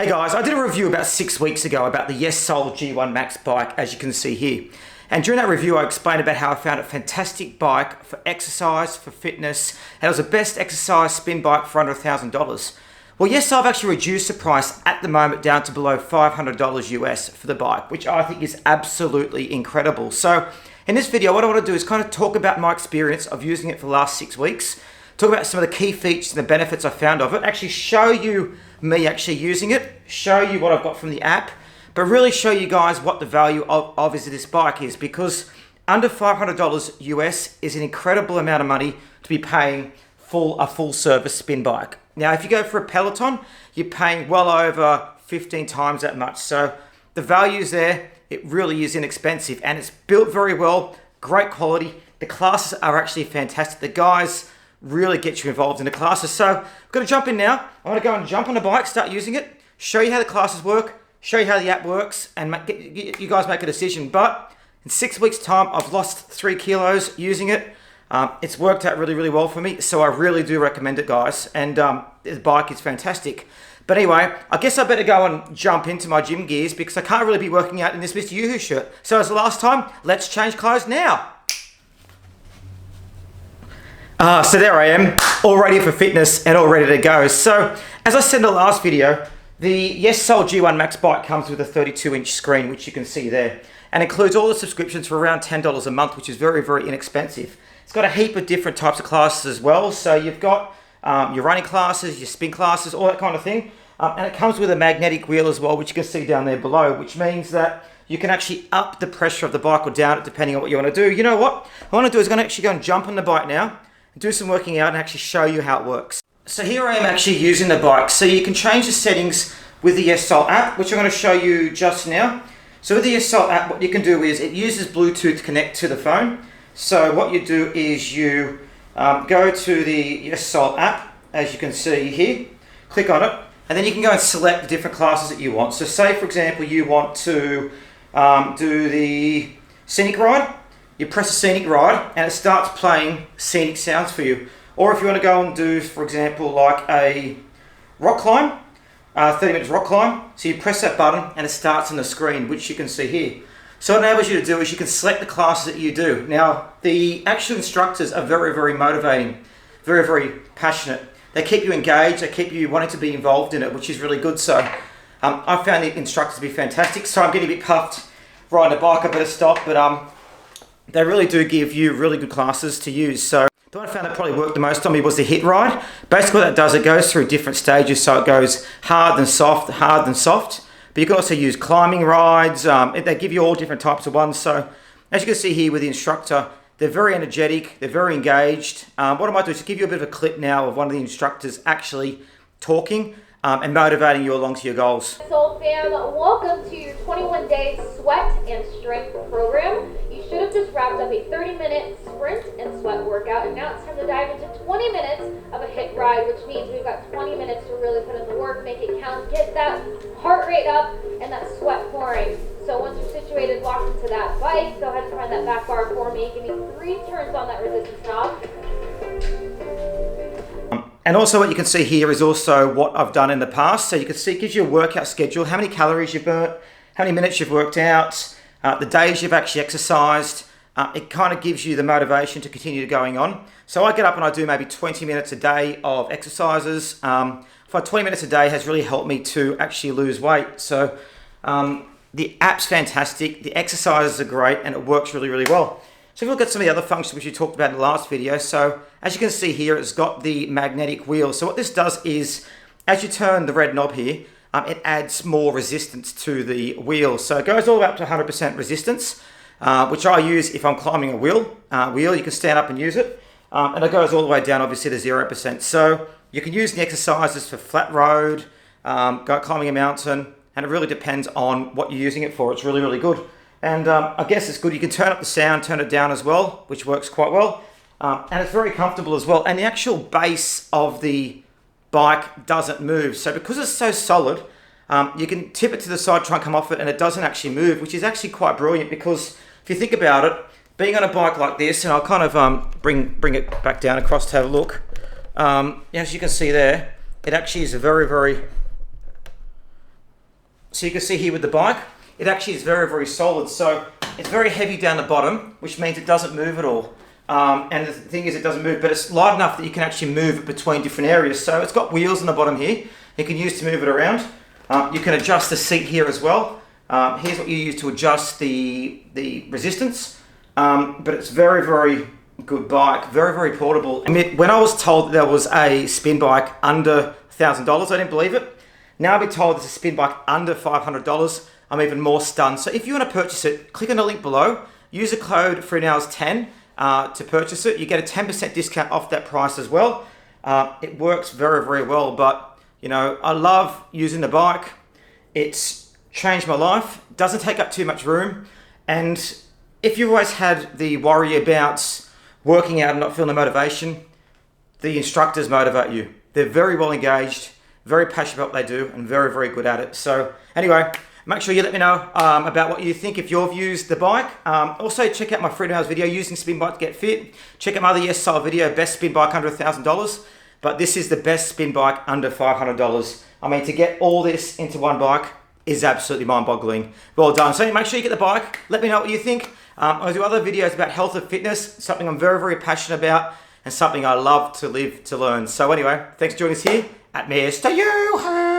Hey guys, I did a review about 6 weeks ago about the Yesoul G1 Max bike, as you can see here. And during that review, I explained about how I found a fantastic bike for exercise, for fitness, and it was the best exercise spin bike for under $1,000. Well, yes, I've actually reduced the price at the moment down to below $500 US for the bike, which I think is absolutely incredible. So in this video, what I want to do is kind of talk about my experience of using it for the last 6 weeks, talk about some of the key features and the benefits I found of it, actually show you me actually using it, show you what I've got from the app, but really show you guys what the value of this bike is, because under $500 US is an incredible amount of money to be paying a full service spin bike. Now, if you go for a Peloton, you're paying well over 15 times that much. So the value's there, it really is inexpensive, and it's built very well, great quality. The classes are actually fantastic. The guys really get you involved in the classes. So I'm going to jump in now. I want to go and jump on the bike, start using it, show you how the classes work, show you how the app works, and you guys make a decision. But in 6 weeks time, I've lost 3 kilos using it. It's worked out really, really well for me. So I really do recommend it, guys. And the bike is fantastic. But anyway, I guess I better go and jump into my gym gears because I can't really be working out in this MrYouWho shirt. So as the last time, let's change clothes now. So there I am, all ready for fitness and all ready to go. So, as I said in the last video, the Yesoul G1 Max bike comes with a 32-inch screen, which you can see there, and includes all the subscriptions for around $10 a month, which is very, very inexpensive. It's got a heap of different types of classes as well. So you've got your running classes, your spin classes, all that kind of thing. And it comes with a magnetic wheel as well, which you can see down there below, which means that you can actually up the pressure of the bike or down it depending on what you want to do. You know what I want to do is I'm going to actually go and jump on the bike now, do some working out and actually show you how it works. So here I am actually using the bike. So you can change the settings with the Yesoul app, which I'm going to show you just now. So with the Yesoul app, what you can do is it uses Bluetooth to connect to the phone. So what you do is you go to the Yesoul app, as you can see here, click on it, and then you can go and select the different classes that you want. So say, for example, you want to do the scenic ride. You press a scenic ride and it starts playing scenic sounds for you. Or if you want to go and do, for example, like a rock climb, 30 minutes rock climb, so you press that button and it starts on the screen, which you can see here. So what it enables you to do is you can select the classes that you do. Now, the actual instructors are very, very motivating, very, very passionate. They keep you engaged, they keep you wanting to be involved in it, which is really good. So I found the instructors to be fantastic. So I'm getting a bit puffed riding a bike, I better stop, but they really do give you really good classes to use. So the one I found that probably worked the most on me was the hit ride. Basically what that does, it goes through different stages. So it goes hard and soft, hard and soft. But you can also use climbing rides. They give you all different types of ones. So as you can see here with the instructor, they're very energetic, they're very engaged. What I might do is give you a bit of a clip now of one of the instructors actually talking and motivating you along to your goals. Soul fam, welcome to your 21-day sweat and strength program. You should have just wrapped up a 30-minute sprint and sweat workout, and now it's time to dive into 20 minutes of a hit ride, which means we've got 20 minutes to really put in the work, make it count, get that heart rate up, and that sweat pouring. So once you're situated, walk into that bike, go ahead and find that back bar for me. Give me 3 turns on that resistance knob. And also what you can see here is also what I've done in the past. So you can see it gives you a workout schedule, how many calories you've burnt, how many minutes you've worked out, the days you've actually exercised. It kind of gives you the motivation to continue going on. So I get up and I do maybe 20 minutes a day of exercises. For 20 minutes a day has really helped me to actually lose weight. So the app's fantastic, the exercises are great, and it works really, really well. So if you look at some of the other functions which we talked about in the last video, so as you can see here, it's got the magnetic wheel. So what this does is, as you turn the red knob here, it adds more resistance to the wheel. So it goes all the way up to 100% resistance, which I use if I'm climbing a wheel. You can stand up and use it. And it goes all the way down, obviously, to 0%. So you can use the exercises for flat road, climbing a mountain, and it really depends on what you're using it for. It's really, really good. And I guess it's good. You can turn up the sound, turn it down as well, which works quite well. And it's very comfortable as well. And the actual base of the bike doesn't move. So because it's so solid, you can tip it to the side, try and come off it, and it doesn't actually move, which is actually quite brilliant because if you think about it, being on a bike like this, and I'll kind of bring it back down across to have a look. As you can see there, it actually is a very, very So you can see here with the bike, it actually is very, very solid. So it's very heavy down the bottom, which means it doesn't move at all. And the thing is, it doesn't move, but it's light enough that you can actually move it between different areas. So it's got wheels on the bottom here. You can use to move it around. You can adjust the seat here as well. Here's what you use to adjust the resistance. But it's very, very good bike. Very, very portable. I mean, when I was told that there was a spin bike under $1,000, I didn't believe it. Now I've been told there's a spin bike under $500. I'm even more stunned. So if you want to purchase it, click on the link below. Use the code FreeNows10 to purchase it. You get a 10% discount off that price as well. It works very, very well. But, you know, I love using the bike. It's changed my life. Doesn't take up too much room. And if you've always had the worry about working out and not feeling the motivation, the instructors motivate you. They're very well engaged, very passionate about what they do, and very, very good at it. So anyway, make sure you let me know about what you think if you've used the bike. Also, check out my Freedom Hours video, using spin bike to get fit. Check out my other Yesoul video, best spin bike under $1,000. But this is the best spin bike under $500. I mean, to get all this into one bike is absolutely mind-boggling. Well done. So make sure you get the bike. Let me know what you think. I'll do other videos about health and fitness, something I'm very, very passionate about and something I love to live to learn. So anyway, thanks for joining us here at MrYouWho.